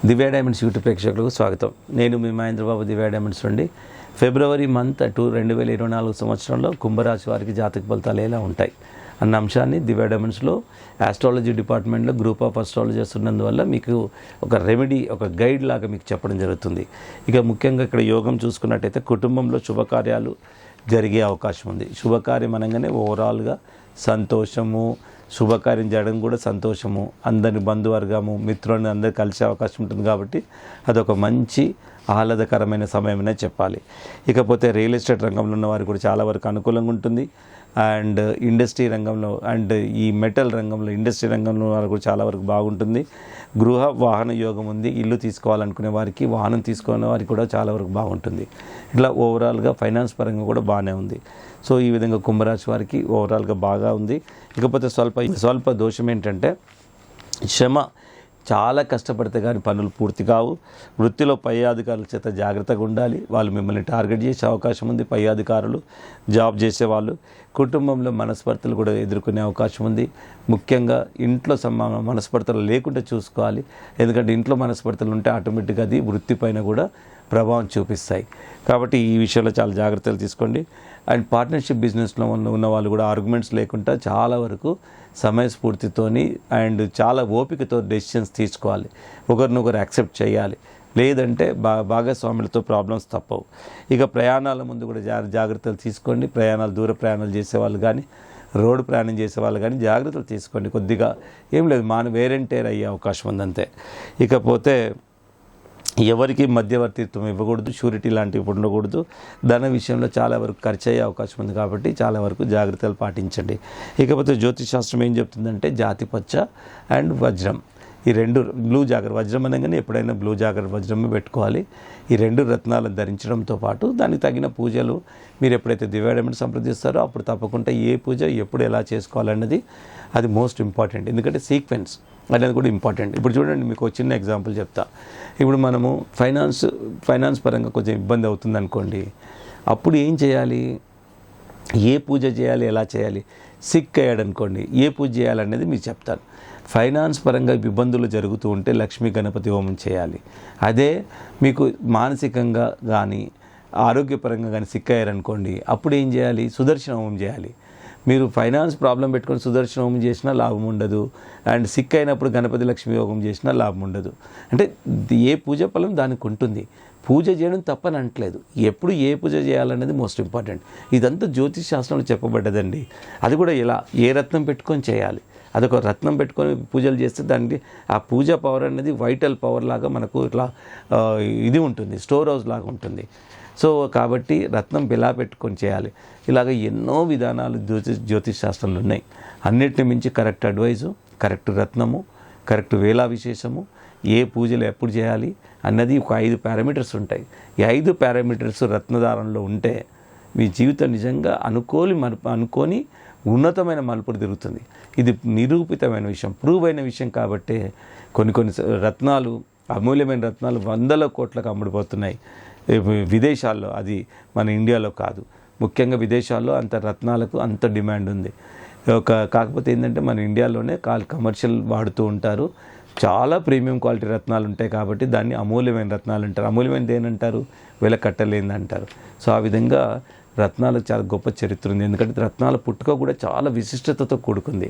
దివ్య diamonds YouTube ప్రేక్షకులకు స్వాగతం. నేను మీ మహేంద్రబాబు, దివ్య డైమండ్స్ నుండి. ఫిబ్రవరి మంత్ 2024 సంవత్సరంలో కుంభరాశి వారికి జాతక ఫలితాలు ఎలా ఉంటాయి అన్న అంశాన్ని దివ్య డైమండ్స్లో ఆస్ట్రాలజీ డిపార్ట్మెంట్లో గ్రూప్ ఆఫ్ ఆస్ట్రాలజర్స్ ఉన్నందువల్ల మీకు ఒక రెమెడీ, ఒక గైడ్ లాగా మీకు చెప్పడం జరుగుతుంది. ఇక ముఖ్యంగా ఇక్కడ యోగం చూసుకున్నట్టయితే కుటుంబంలో శుభకార్యాలు జరిగే అవకాశం ఉంది. శుభకార్యం అనగానే ఓవరాల్గా సంతోషము, శుభకార్యం చేయడం కూడా సంతోషము, అందరి బంధువర్గము, మిత్రులను అందరు కలిసే అవకాశం ఉంటుంది. కాబట్టి అదొక మంచి ఆహ్లాదకరమైన సమయమనే చెప్పాలి. ఇకపోతే రియల్ ఎస్టేట్ రంగంలో ఉన్న వారికి కూడా చాలా వరకు అనుకూలంగా ఉంటుంది. అండ్ ఇండస్ట్రీ రంగంలో అండ్ ఈ మెటల్ రంగంలో, ఇండస్ట్రీ రంగంలో వారికి కూడా చాలా వరకు బాగుంటుంది. గృహ వాహన యోగం ఉంది. ఇల్లు తీసుకోవాలనుకునే వారికి, వాహనం తీసుకునే వారికి కూడా చాలా వరకు బాగుంటుంది. ఇట్లా ఓవరాల్గా ఫైనాన్స్ పరంగా కూడా బాగానే ఉంది. సో ఈ విధంగా కుంభరాశి వారికి ఓవరాల్గా బాగా ఉంది. ఇకపోతే స్వల్ప దోషం ఏంటంటే శ్రమ, చాలా కష్టపడితే కానీ పనులు పూర్తి కావు. వృత్తిలో పై అధికారుల చేత జాగ్రత్తగా ఉండాలి. వాళ్ళు మిమ్మల్ని టార్గెట్ చేసే అవకాశం ఉంది. పై అధికారులు, జాబ్ చేసేవాళ్ళు, కుటుంబంలో మనస్పర్ధలు కూడా ఎదుర్కొనే అవకాశం ఉంది. ముఖ్యంగా ఇంట్లో మనస్పర్ధలు లేకుండా చూసుకోవాలి. ఎందుకంటే ఇంట్లో మనస్పర్ధలు ఉంటే ఆటోమేటిక్గా అది వృత్తిపైన కూడా ప్రభావం చూపిస్తాయి. కాబట్టి ఈ విషయంలో చాలా జాగ్రత్తలు తీసుకోండి. అండ్ పార్ట్నర్షిప్ బిజినెస్లో ఉన్న వాళ్ళు కూడా ఆర్గ్యుమెంట్స్ లేకుండా చాలా వరకు సమయస్ఫూర్తితోని అండ్ చాలా ఓపికతో డెసిషన్స్ తీసుకోవాలి. ఒకరినొకరు యాక్సెప్ట్ చేయాలి. లేదంటే భాగస్వాములతో ప్రాబ్లమ్స్ తప్పవు. ఇక ప్రయాణాల ముందు కూడా జాగ్రత్తలు తీసుకోండి. దూర ప్రయాణాలు చేసేవాళ్ళు కానీ, రోడ్డు ప్రయాణం చేసేవాళ్ళు కానీ జాగ్రత్తలు తీసుకోండి. కొద్దిగా ఏం లేదు, వేర్ అండ్ టేర్ అయ్యే అవకాశం ఉందంతే. ఇకపోతే ఎవరికి మధ్యవర్తిత్వం ఇవ్వకూడదు, షూరిటీ లాంటివి ఉండకూడదు. ధన విషయంలో చాలా వరకు ఖర్చు అయ్యే అవకాశం ఉంది. కాబట్టి చాలా వరకు జాగ్రత్తలు పాటించండి. ఇకపోతే జ్యోతిష్ శాస్త్రం ఏం చెప్తుందంటే జాతిపచ్చ అండ్ వజ్రం, ఈ రెండు బ్లూ జాగర్, వజ్రం అనగానే ఎప్పుడైనా బ్లూ జాగర్ వజ్రమే పెట్టుకోవాలి. ఈ రెండు రత్నాలను ధరించడంతో పాటు దానికి తగిన పూజలు మీరు ఎప్పుడైతే దివ్య డైమండ్ సంప్రదిస్తారో అప్పుడు తప్పకుండా ఏ పూజ ఎప్పుడు ఎలా చేసుకోవాలన్నది అది మోస్ట్ ఇంపార్టెంట్. ఎందుకంటే సీక్వెన్స్ అనేది కూడా ఇంపార్టెంట్. ఇప్పుడు చూడండి, మీకు ఒక చిన్న ఎగ్జాంపుల్ చెప్తా. ఇప్పుడు మనము ఫైనాన్స్ పరంగా కొంచెం ఇబ్బంది అవుతుంది అనుకోండి, అప్పుడు ఏం చేయాలి, ఏ పూజ చేయాలి, ఎలా చేయాలి. సిక్ అయ్యాడు అనుకోండి, ఏ పూజ చేయాలనేది మీకు చెప్తాను. ఫైనాన్స్ పరంగా ఇబ్బందులు జరుగుతూ ఉంటే లక్ష్మీ గణపతి హోమం చేయాలి. అదే మీకు మానసికంగా కానీ ఆరోగ్యపరంగా కానీ సిక్ అయ్యారనుకోండి, అప్పుడు ఏం చేయాలి, సుదర్శన హోమం చేయాలి. మీరు ఫైనాన్స్ ప్రాబ్లం పెట్టుకొని సుదర్శన హోమం చేసినా లాభం ఉండదు. అండ్ సిక్ అయినప్పుడు గణపతి లక్ష్మీ యోగం చేసినా లాభం ఉండదు. అంటే ఏ పూజ ఫలం దానికి ఉంటుంది. పూజ చేయడం తప్పని అనట్లేదు, ఎప్పుడు ఏ పూజ చేయాలనేది మోస్ట్ ఇంపార్టెంట్. ఇదంతా జ్యోతిష్ శాస్త్రంలో చెప్పబడ్డదండి. అది కూడా ఎలా, ఏ రత్నం పెట్టుకొని చేయాలి. అదొక రత్నం పెట్టుకొని పూజలు చేస్తే దానికి ఆ పూజా పవర్ అనేది వైటల్ పవర్ లాగా మనకు ఇట్లా ఇది ఉంటుంది, స్టోర్ హౌస్ లాగా ఉంటుంది. సో కాబట్టి రత్నం ఎలా పెట్టుకొని చేయాలి, ఇలాగ ఎన్నో విధానాలు జ్యోతిష్ శాస్త్రంలో ఉన్నాయి. అన్నిటిని మించి కరెక్ట్ అడ్వైజు, కరెక్ట్ రత్నము, కరెక్ట్ వేళా విశేషము, ఏ పూజలు ఎప్పుడు చేయాలి అన్నది ఒక 5 పారామీటర్స్ ఉంటాయి. ఈ 5 పారామీటర్స్ రత్నధారంలో ఉంటే మీ జీవితం నిజంగా అనుకోని ఉన్నతమైన మలుపులు తిరుగుతుంది. ఇది నిరూపితమైన విషయం, ప్రూవ్ అయిన విషయం. కాబట్టి కొన్ని రత్నాలు, అమూల్యమైన రత్నాలు 100 కోట్లకు అమ్ముడుపోతున్నాయి విదేశాల్లో. అది మన ఇండియాలో కాదు. ముఖ్యంగా విదేశాల్లో అంత రత్నాలకు అంత డిమాండ్ ఉంది. కాకపోతే ఏంటంటే మన ఇండియాలోనే కమర్షియల్ వాడుతూ ఉంటారు. చాలా ప్రీమియం క్వాలిటీ రత్నాలు ఉంటాయి కాబట్టి దాన్ని అమూల్యమైన రత్నాలు అంటారు. అమూల్యమైనది ఏంటంటారు, వెల కట్టలేనిది అంటారు. సో ఆ విధంగా రత్నాలకు చాలా గొప్ప చరిత్ర ఉంది. ఎందుకంటే రత్నాల పుట్టుక కూడా చాలా విశిష్టతతో కూడుకుంది.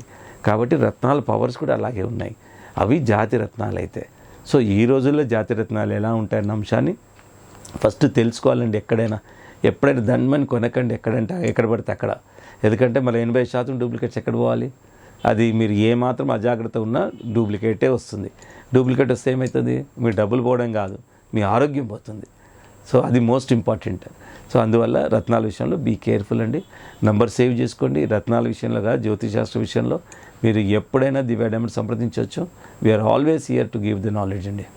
కాబట్టి రత్నాల పవర్స్ కూడా అలాగే ఉన్నాయి. అవి జాతి రత్నాలు అయితే. సో ఈ రోజుల్లో జాతి రత్నాలు ఎలా ఉంటాయన్న అంశాన్ని ఫస్ట్ తెలుసుకోవాలండి. ఎప్పుడైనా ధన్మని కొనకండి ఎక్కడ పడితే అక్కడ. ఎందుకంటే మరి 80% డూప్లికేట్స్ ఎక్కడ పోవాలి. అది మీరు ఏమాత్రం అజాగ్రత్త ఉన్నా డూప్లికేటే వస్తుంది. డూప్లికేట్ వస్తే ఏమవుతుంది, మీ డబ్బులు పోవడం కాదు, మీ ఆరోగ్యం పోతుంది. సో అది మోస్ట్ ఇంపార్టెంట్. సో అందువల్ల రత్నాల విషయంలో బీ కేర్ఫుల్ అండి. నంబర్ సేవ్ చేసుకోండి. రత్నాల విషయంలో కాదు, జ్యోతిశాస్త్ర విషయంలో మీరు ఎప్పుడైనా దివ్య డైమండ్ సంప్రదించవచ్చు. We are always here to give the knowledge అండి.